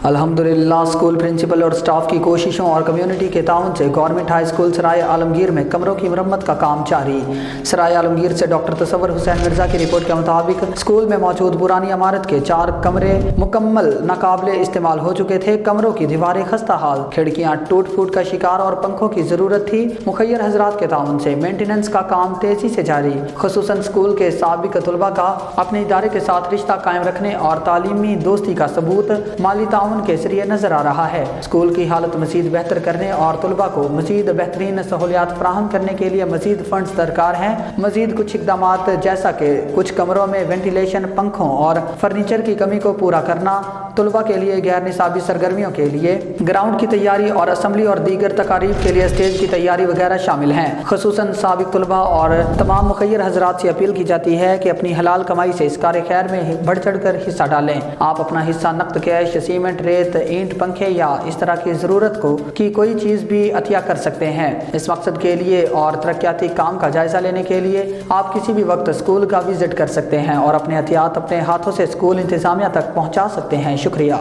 الحمدللہ school principal اور staff کی کوششوں اور کمیونٹی کے تعاون سے گورنمنٹ ہائی اسکول سرائے عالمگیر میں کمروں کی مرمت کا کام جاری۔ سرائے عالمگیر سے ڈاکٹر تصور حسین مرزا کی رپورٹ کے مطابق اسکول میں موجود پرانی عمارت کے 4 کمرے مکمل ناقابل استعمال ہو چکے تھے۔ کمروں کی دیواریں خستہ حال، کھڑکیاں ٹوٹ پھوٹ کا شکار اور پنکھوں کی ضرورت تھی۔ مخیر حضرات کے تعاون سے مینٹیننس کا کام تیزی سے جاری، خصوصاً اسکول کے سابق طلباء کا اپنے ادارے کے ساتھ رشتہ قائم رکھنے اور تعلیمی دوستی کا ثبوت مالی تعاون کے ذریعے نظر آ رہا ہے۔ اسکول کی حالت مزید بہتر کرنے اور طلباء کو مزید بہترین سہولیات فراہم کرنے کے لیے مزید فنڈز درکار ہیں۔ مزید کچھ اقدامات جیسا کہ کچھ کمروں میں وینٹیلیشن، پنکھوں اور فرنیچر کی کمی کو پورا کرنا، طلباء کے لیے غیر نصابی سرگرمیوں کے لیے گراؤنڈ کی تیاری اور اسمبلی اور دیگر تقاریب کے لیے اسٹیج کی تیاری وغیرہ شامل ہیں۔ خصوصاً سابق طلباء اور تمام مخیر حضرات سے اپیل کی جاتی ہے کہ اپنی حلال کمائی سے اس کار خیر میں بڑھ چڑھ کر حصہ ڈالیں۔ آپ اپنا حصہ نقد کیش، سیمنٹ، ریت، اینٹ، پنکھے یا اس طرح کی ضرورت کی کوئی چیز بھی عطیہ کر سکتے ہیں۔ اس مقصد کے لیے اور ترقیاتی کام کا جائزہ لینے کے لیے آپ کسی بھی وقت اسکول کا وزٹ کر سکتے ہیں اور اپنے عطیات اپنے ہاتھوں سے اسکول انتظامیہ تک پہنچا سکتے ہیں۔ شکریہ۔